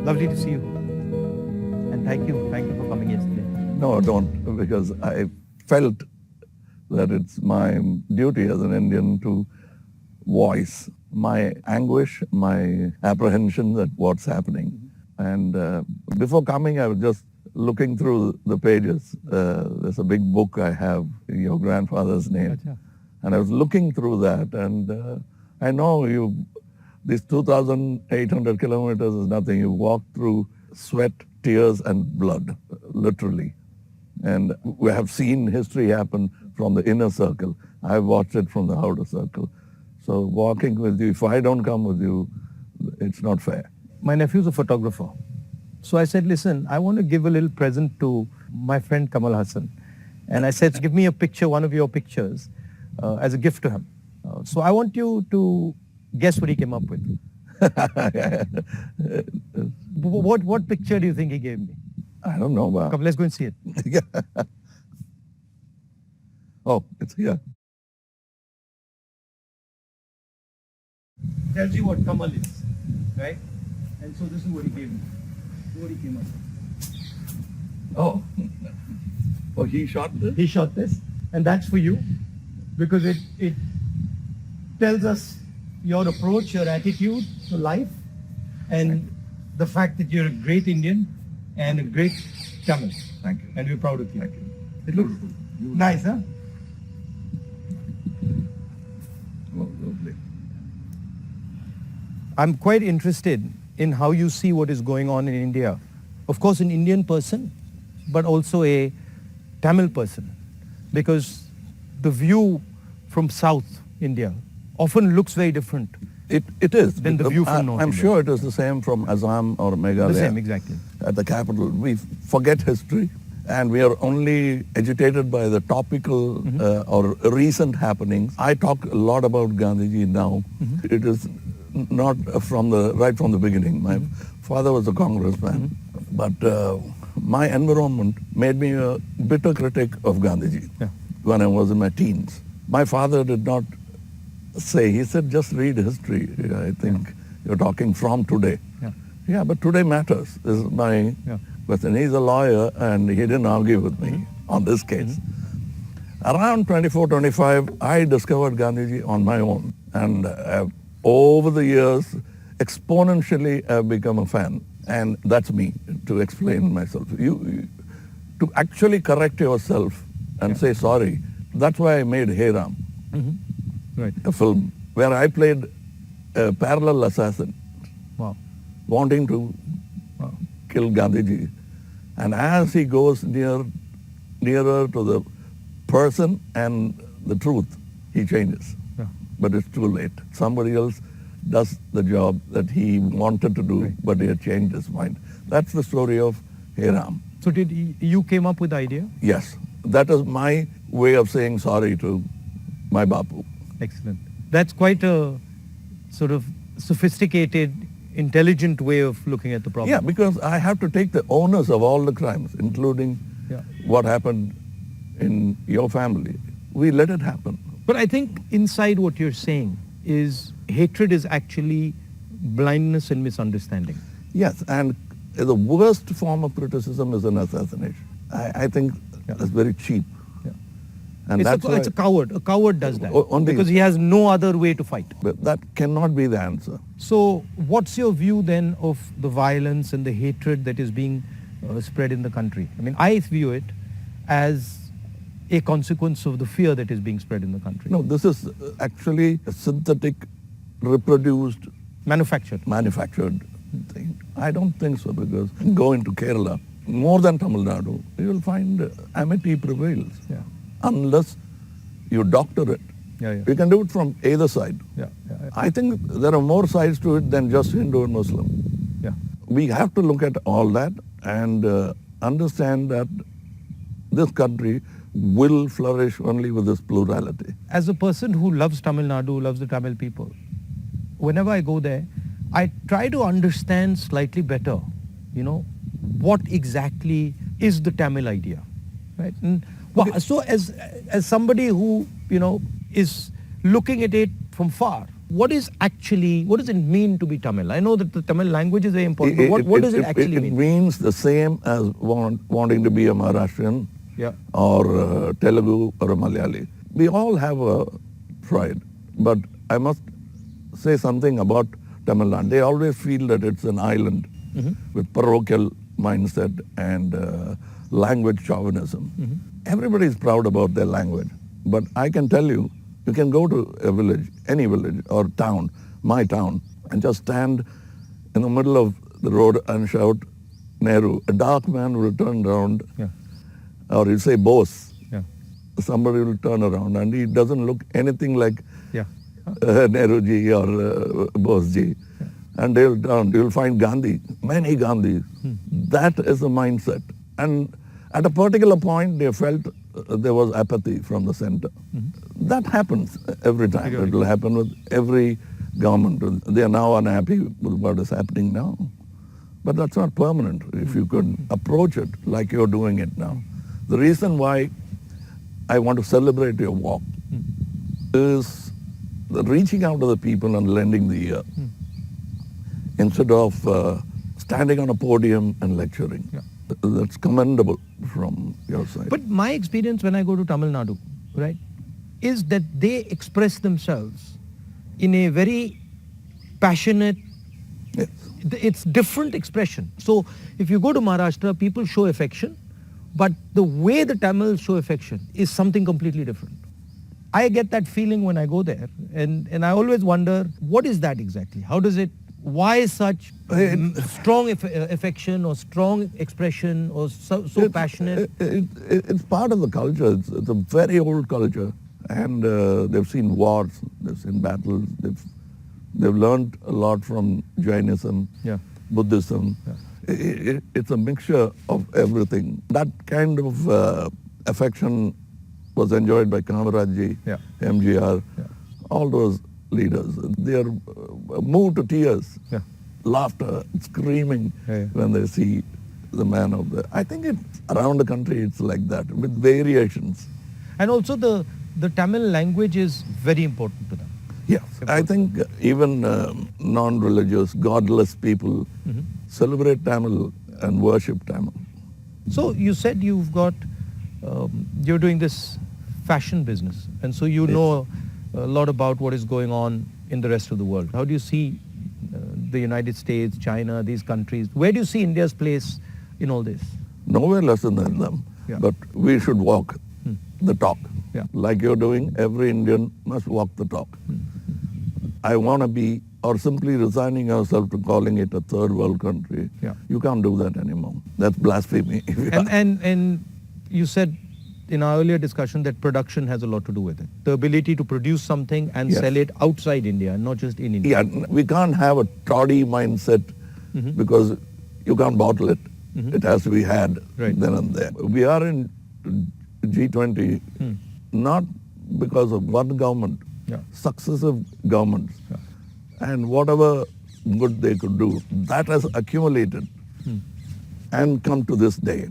Lovely to see you. And thank you for coming yesterday. No, don't, because I felt that it's my duty as an Indian to voice my anguish, my apprehension at what's happening. And before coming, I was just looking through the pages. There's a big book I have, your grandfather's name. Achha. And I was looking through that, and I know this 2,800 kilometers is nothing. You walk through sweat, tears, and blood, literally. And we have seen history happen from the inner circle. I've watched it from the outer circle. So walking with you, if I don't come with you, it's not fair. My nephew's a photographer. So I said, listen, I want to give a little present to my friend Kamal Hassan. And I said, give me a picture, one of your pictures, as a gift to him. So I want you to guess what he came up with. What picture do you think he gave me? I don't know. Come, let's go and see it. Yeah. Oh, it's here. Tells you what Kamal is, right? And so this is what he gave me. This is what he came up with. Oh. Oh, he shot this? He shot this, and that's for you, because it tells us your approach, your attitude to life, and the fact that you're a great Indian and a great Tamil. Thank you. And we're proud of you. Thank you. It looks nice, huh? Oh, lovely. I'm quite interested in how you see what is going on in India. Of course, an Indian person, but also a Tamil person, because the view from South India often looks very different. It is. Than the view from North I'm India. sure it is the same from Assam or Meghalaya. The same, exactly. At the capital. We forget history, and we are only agitated by the topical or recent happenings. I talk a lot about Gandhiji now. It is not right from the beginning. My father was a congressman, but my environment made me a bitter critic of Gandhiji when I was in my teens. My father did not say, he said, just read history. I think you're talking from today. Yeah, but today matters. This is my question. He's a lawyer, and he didn't argue with me on this case. Around 24, 25, I discovered Gandhiji on my own. And over the years, exponentially, I've become a fan. And that's me, to explain myself. To actually correct yourself and say sorry, that's why I made Hey Ram. Right. A film where I played a parallel assassin, wanting to kill Gandhiji. And as he goes nearer to the person and the truth, he changes. But it's too late. Somebody else does the job that he wanted to do, but he had changed his mind. That's the story of Hey Ram. So did you came up with the idea? Yes. That is my way of saying sorry to my Bapu. Excellent. That's quite a sort of sophisticated, intelligent way of looking at the problem. Yeah, because I have to take the onus of all the crimes, including what happened in your family. We let it happen. But I think inside what you're saying is hatred is actually blindness and misunderstanding. Yes, and the worst form of criticism is an assassination. I think that's very cheap. And it's a coward. A coward does that only because he has no other way to fight. But that cannot be the answer. So what's your view then of the violence and the hatred that is being spread in the country? I mean, I view it as a consequence of the fear that is being spread in the country. No, this is actually a synthetic, reproduced, manufactured thing. I don't think so, because go into Kerala, more than Tamil Nadu, you will find amity prevails. Unless you doctor it. You can do it from either side. I think there are more sides to it than just Hindu and Muslim. We have to look at all that and understand that this country will flourish only with this plurality. As a person who loves Tamil Nadu, loves the Tamil people, whenever I go there, I try to understand slightly better, what exactly is the Tamil idea, right? And so as somebody who, is looking at it from far, What does it mean to be Tamil? I know that the Tamil language is very important, but what does it actually mean? It means the same as wanting to be a Maharashtrian Yeah. or Telugu or a Malayali. We all have a pride, but I must say something about Tamil Nadu. They always feel that it's an island with parochial mindset and language chauvinism. Everybody is proud about their language, but I can tell you, you can go to a village, any village or town, my town, and just stand in the middle of the road and shout, Nehru. A dark man will turn around, or he'll say Bose. Yeah. Somebody will turn around and he doesn't look anything like Yeah. Nehru-ji or Bose-ji. And they'll turn, you'll find Gandhi, many Gandhis. That is the mindset. And at a particular point, they felt there was apathy from the center. That happens every time. It will happen with every government. They are now unhappy with what is happening now. But that's not permanent if you could approach it like you're doing it now. The reason why I want to celebrate your walk is reaching out to the people and lending the ear instead of standing on a podium and lecturing. Yeah. That's commendable from your side. But my experience when I go to Tamil Nadu, right, is that they express themselves in a very passionate, Yes. it's different expression. So if you go to Maharashtra, people show affection, but the way the Tamils show affection is something completely different. I get that feeling when I go there, and I always wonder, what is that exactly? How does it, why such strong affection or strong expression or so passionate? It's part of the culture. It's a very old culture. And they've seen wars, they've seen battles, they've learned a lot from Jainism, Buddhism. It's a mixture of everything. That kind of affection was enjoyed by Kamarajji, MGR, all those leaders. They are moved to tears, laughter, screaming when they see the man of the... I think around the country it's like that, with variations. And also the Tamil language is very important to them. Yes, I think even non-religious, godless people celebrate Tamil and worship Tamil. So you said you've got, you're doing this fashion business, and so you know a lot about what is going on in the rest of the world. How do you see the United States, China, these countries? Where do you see India's place in all this? Nowhere less than them, but we should walk the talk. Like you're doing, every Indian must walk the talk. I want to be, or simply resigning yourself to calling it a third world country. You can't do that anymore. That's blasphemy. And you said in our earlier discussion that production has a lot to do with it. The ability to produce something and sell it outside India, not just in India. Yeah, we can't have a toddy mindset because you can't bottle it. It has to be had then and there. We are in G20 not because of one government, successive governments. And whatever good they could do, that has accumulated and come to this day.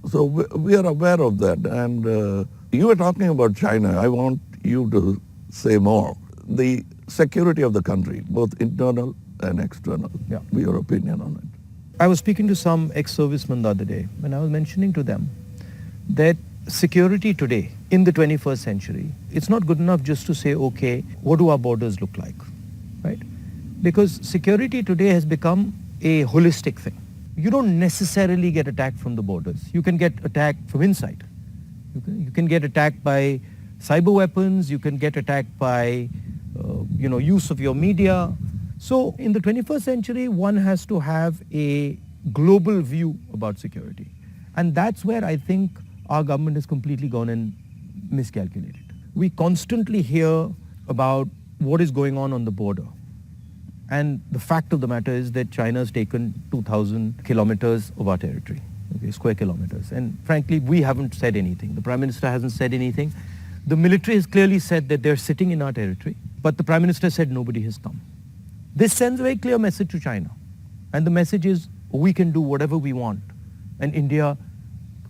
So we are aware of that. And you were talking about China. I want you to say more. The security of the country, both internal and external. Your opinion on it. I was speaking to some ex-servicemen the other day, and I was mentioning to them that security today in the 21st century, it's not good enough just to say, okay, what do our borders look like, right? Because security today has become a holistic thing. You don't necessarily get attacked from the borders. You can get attacked from inside. You can get attacked by cyber weapons. You can get attacked by, use of your media. So in the 21st century, one has to have a global view about security. And that's where I think our government has completely gone and miscalculated. We constantly hear about what is going on the border. And the fact of the matter is that China has taken 2,000 kilometers of our territory, square kilometers. And frankly, we haven't said anything. The Prime Minister hasn't said anything. The military has clearly said that they're sitting in our territory, but the Prime Minister said nobody has come. This sends a very clear message to China. And the message is, we can do whatever we want, and India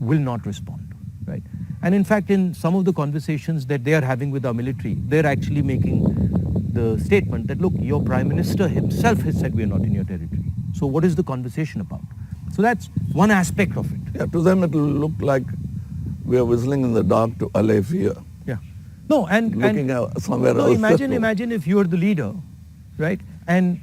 will not respond, right? And in fact, in some of the conversations that they are having with our military, they're actually making the statement that, look, your Prime Minister himself has said we're not in your territory. So what is the conversation about? So that's one aspect of it. Yeah, to them it will look like we are whistling in the dark to allay fear. Yeah. No, and Looking out somewhere no, else. imagine if you're the leader, right? And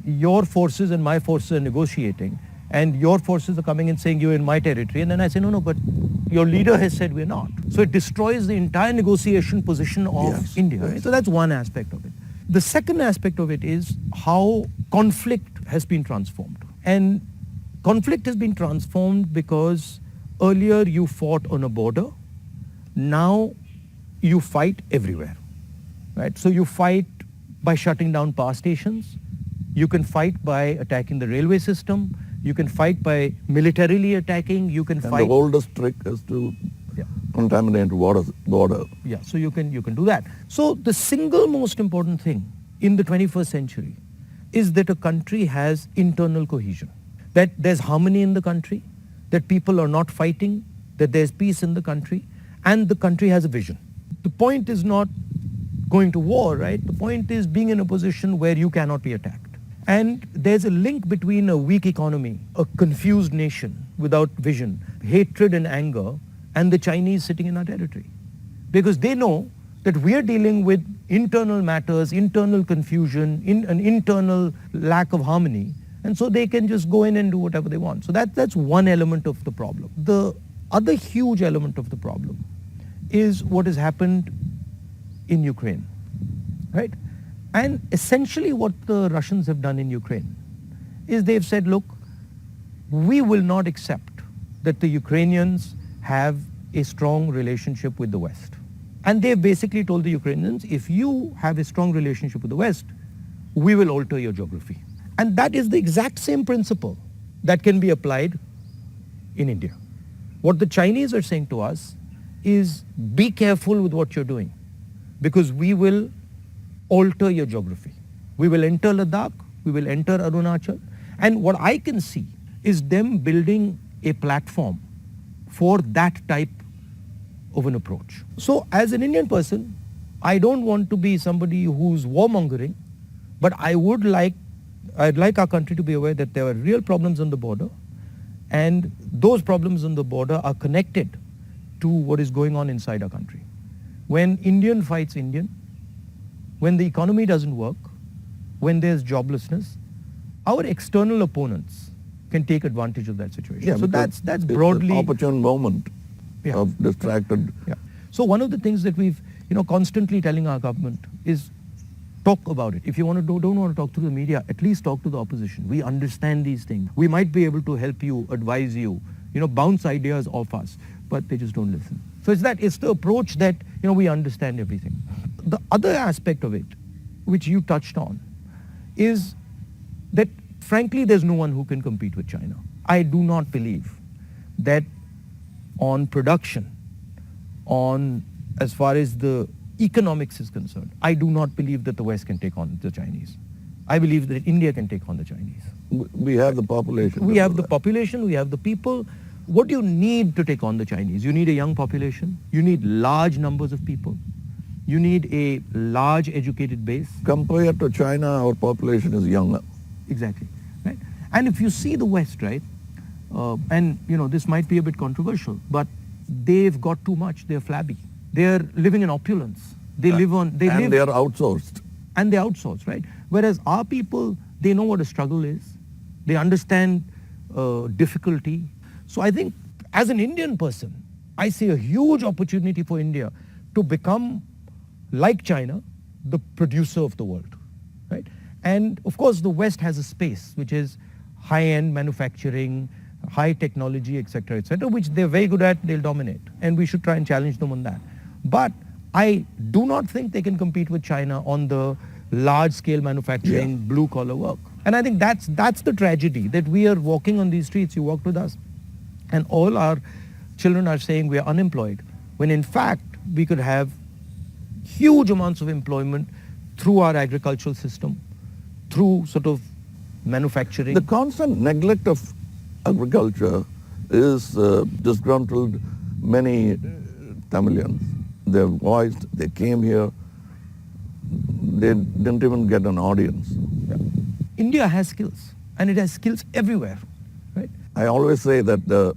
your forces and my forces are negotiating, and your forces are coming and saying you're in my territory, and then I say, no, but your leader has said we're not. So it destroys the entire negotiation position of Yes, India. yes. Right? So that's one aspect of it. The second aspect of it is how conflict has been transformed. And conflict has been transformed because earlier you fought on a border, now you fight everywhere, right? So you fight by shutting down power stations, you can fight by attacking the railway system, you can fight by militarily attacking, you can And fight... the oldest trick is to Yeah. contaminate border. Yeah, so you can do that. So the single most important thing in the 21st century is that a country has internal cohesion, that there's harmony in the country, that people are not fighting, that there's peace in the country, and the country has a vision. The point is not going to war, right? The point is being in a position where you cannot be attacked. And there's a link between a weak economy, a confused nation without vision, hatred and anger, and the Chinese sitting in our territory. Because they know that we are dealing with internal matters, internal confusion, an internal lack of harmony, and so they can just go in and do whatever they want. So that's one element of the problem. The other huge element of the problem is what has happened in Ukraine, right? And essentially what the Russians have done in Ukraine is they've said, look, we will not accept that the Ukrainians have a strong relationship with the West. And they've basically told the Ukrainians, if you have a strong relationship with the West, we will alter your geography. And that is the exact same principle that can be applied in India. What the Chinese are saying to us is, be careful with what you're doing, because we will alter your geography. We will enter Ladakh, we will enter Arunachal, and what I can see is them building a platform for that type of an approach. So as an Indian person, I don't want to be somebody who's warmongering, but I'd like our country to be aware that there are real problems on the border, and those problems on the border are connected to what is going on inside our country. When Indian fights Indian, when the economy doesn't work, when there's joblessness, our external opponents can take advantage of that situation. Yeah, so because that's it's broadly an opportune moment Yeah. of distracted. Yeah. So one of the things that we've constantly telling our government is talk about it. If you don't want to talk to the media, at least talk to the opposition. We understand these things. We might be able to help you, advise you, bounce ideas off us, but they just don't listen. So it's the approach that we understand everything. The other aspect of it, which you touched on, is that frankly there's no one who can compete with China. I do not believe that on production, on as far as the economics is concerned, I do not believe that the West can take on the Chinese. I believe that India can take on the Chinese. We have the population. We have the population, we have the people. What do you need to take on the Chinese? You need a young population, you need large numbers of people, you need a large educated base. Compared to China, our population is younger. Exactly, right? And if you see the West, right, and this might be a bit controversial, but they've got too much, they're flabby. They're living in opulence. They live on, they are outsourced. And they outsource, right? Whereas our people, they know what a struggle is. They understand difficulty. So I think as an Indian person, I see a huge opportunity for India to become, like China, the producer of the world, right? And of course, the West has a space, which is high-end manufacturing, high technology, etc., which they're very good at, they'll dominate. And we should try and challenge them on that. But I do not think they can compete with China on the large-scale manufacturing, blue-collar work. And I think that's the tragedy, that we are walking on these streets, you walked with us, and all our children are saying we are unemployed, when in fact we could have huge amounts of employment through our agricultural system, through sort of manufacturing. The constant neglect of agriculture is disgruntled many Tamilians. They're voiced, they came here, they didn't even get an audience. Yeah. India has skills, and it has skills everywhere, right? I always say that the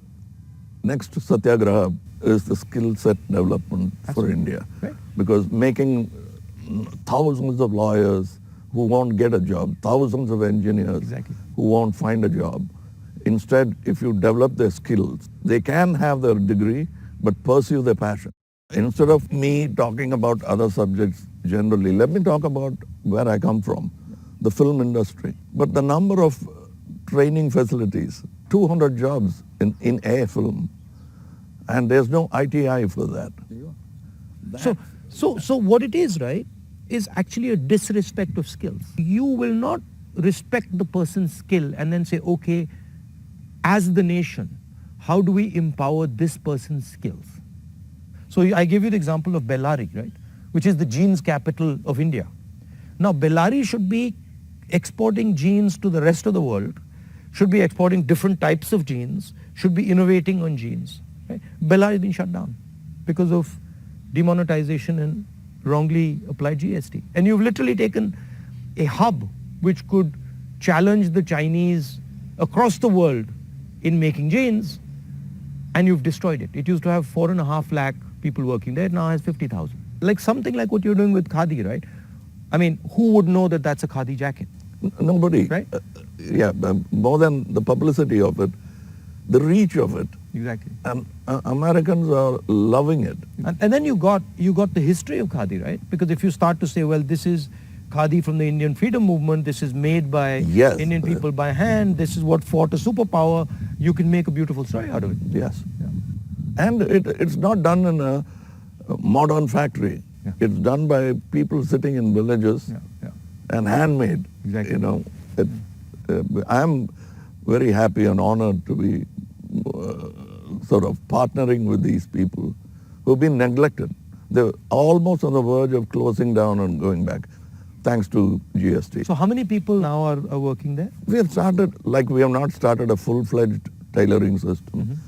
next Satyagraha is the skill set development for India. Right. Because making thousands of lawyers who won't get a job, thousands of engineers Exactly. who won't find a job. Instead, if you develop their skills, they can have their degree, but pursue their passion. Instead of me talking about other subjects generally, let me talk about where I come from, the film industry. But the number of training facilities, 200 jobs in a film, and there's no ITI for that. So what it is, right, is actually a disrespect of skills. You will not respect the person's skill and then say, okay, as the nation, how do we empower this person's skills? So I gave you the example of Bellary, right, which is the jeans capital of India. Now, Bellary should be exporting jeans to the rest of the world, should be exporting different types of jeans, should be innovating on jeans. Right? Bellary has been shut down because of demonetization and wrongly applied GST. And you've literally taken a hub which could challenge the Chinese across the world in making jeans, and you've destroyed it. It used to have 4.5 lakh people working there, it now has 50,000. Like something like what you're doing with Khadi, right? I mean, who would know that that's a Khadi jacket? Nobody. Right? More than the publicity of it, the reach of it. Exactly. And Americans are loving it. And then you got the history of Khadi, right? Because if you start to say, well, this is Khadi from the Indian freedom movement, this is made by Indian people by hand, this is what fought a superpower, you can make a beautiful story out of it. Yes. Yeah. And it's not done in a modern factory. Yeah. It's done by people sitting in villages and handmade. Exactly. You know, I'm very happy and honored to be sort of partnering with these people who've been neglected. They're almost on the verge of closing down and going back, thanks to GST. So how many people now are working there? We have not started a full-fledged tailoring system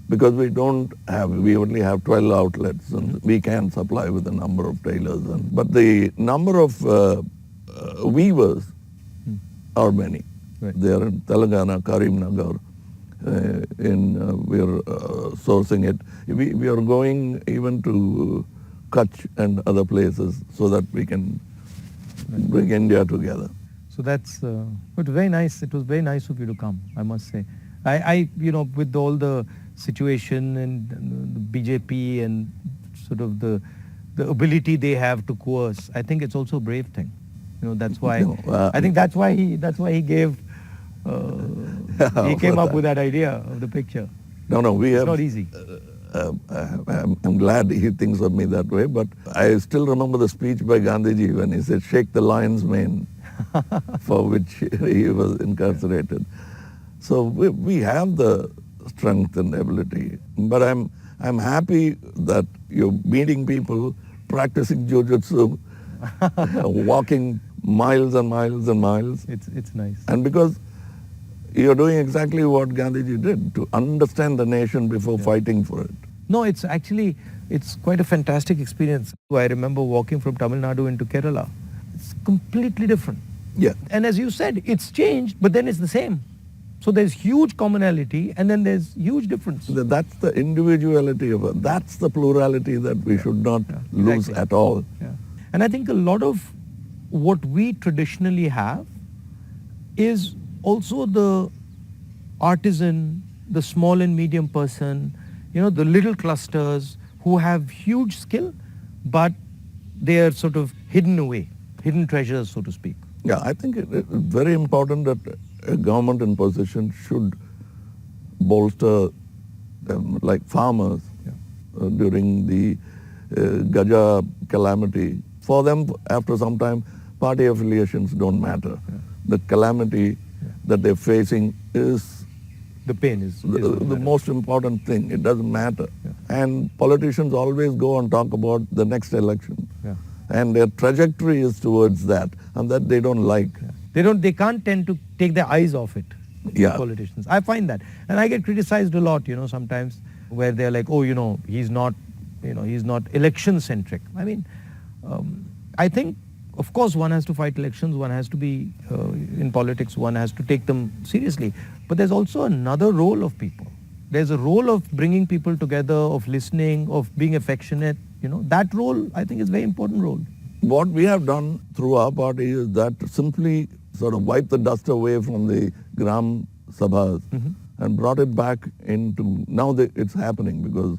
because we only have 12 outlets and we can supply with a number of tailors. But the number of weavers are many. Right. They are in Telangana, Karimnagar. We are sourcing it. We are going even to Kutch and other places so that we can bring India together. So that's but very nice. It was very nice of you to come, I must say. I with all the situation and the BJP and sort of the ability they have to coerce, I think it's also a brave thing. That's why I think that's why he gave. He came up with that idea of the picture. It's not easy. I'm glad he thinks of me that way, but I still remember the speech by Gandhiji when he said, "Shake the lion's mane," for which he was incarcerated. So we have the strength and ability, but I'm happy that you're meeting people, practicing jujitsu, walking miles and miles and miles. It's nice. And because you're doing exactly what Gandhiji did, to understand the nation before fighting for it. No, it's quite a fantastic experience. I remember walking from Tamil Nadu into Kerala. It's completely different. Yeah. And as you said, it's changed, but then it's the same. So there's huge commonality and then there's huge difference. That's the individuality of it. That's the plurality that we should not lose at all. Yeah. And I think a lot of what we traditionally have is also the artisan, the small and medium person, the little clusters who have huge skill, but they are sort of hidden away, hidden treasures, so to speak. Yeah, I think it's very important that a government in position should bolster like farmers during the Gaja calamity. For them, after some time, party affiliations don't matter. Yeah. The calamity that they're facing is the pain is the most important thing. It doesn't matter. Yeah. And politicians always go and talk about the next election. Yeah. And their trajectory is towards that, and that they don't like. Yeah. They can't tend to take their eyes off it. Yeah. Politicians. I find that. And I get criticized a lot, sometimes where they're like, he's not election centric. I mean, I think of course, one has to fight elections, one has to be in politics, one has to take them seriously. But there's also another role of people. There's a role of bringing people together, of listening, of being affectionate. That role, I think, is a very important role. What we have done through our party is that simply sort of wipe the dust away from the Gram Sabhas and brought it back into, now it's happening because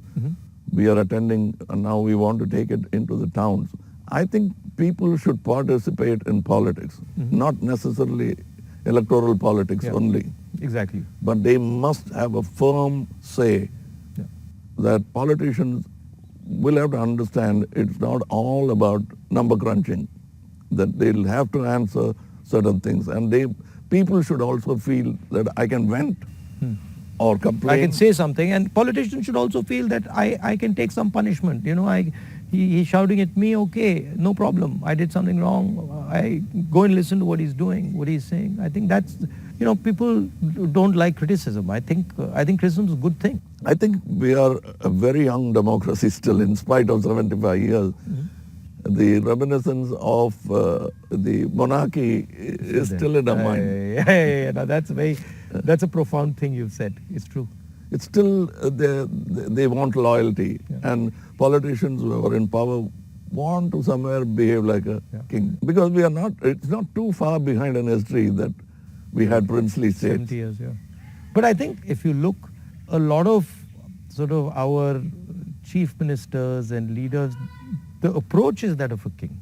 we are attending and now we want to take it into the towns. I think people should participate in politics, not necessarily electoral politics only. Exactly. But they must have a firm say that politicians will have to understand it's not all about number crunching, that they'll have to answer certain things. And people should also feel that I can vent or complain. I can say something, and politicians should also feel that I can take some punishment. He's shouting at me, okay, no problem. I did something wrong. I go and listen to what he's doing, what he's saying. I think that's, people don't like criticism. I think criticism is a good thing. I think we are a very young democracy still, in spite of 75 years. The reminiscence of the monarchy is still in our mind. No, that's a profound thing you've said. It's true. It's still, they want loyalty. And politicians who are in power want to somewhere behave like a king. Because it's not too far behind in history that we had princely states. 70 years, But I think if you look, a lot of sort of our chief ministers and leaders, the approach is that of a king.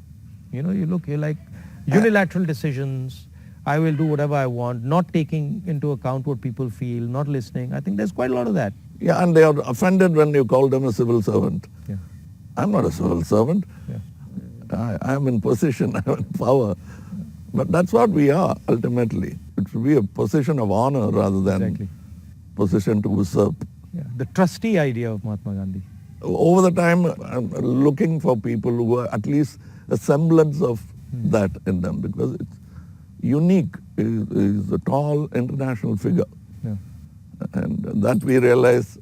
You look, you're like unilateral decisions. I will do whatever I want, not taking into account what people feel, not listening. I think there's quite a lot of that. Yeah, and they are offended when you call them a civil servant. Yeah. I'm not a civil servant. I'm in position, I'm in power. But that's what we are, ultimately. It should be a position of honor rather than position to usurp. Yeah. The trustee idea of Mahatma Gandhi. Over the time, I'm looking for people who are at least a semblance of that in them, because it's unique. Is a tall international figure. Yeah. And that we realize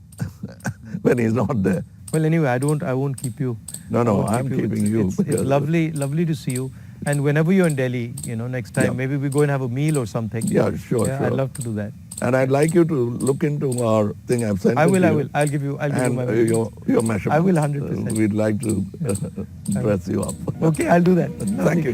when he's not there. Well, anyway, I won't keep you. No, I'm keeping you. It's lovely to see you. And whenever you're in Delhi, next time, maybe we go and have a meal or something. Yeah, sure. I'd love to do that. And I'd like you to look into our thing I've sent. I will. I'll give you my your measurements. I will 100%. We'd like to dress you up. Okay, I'll do that. Thank you.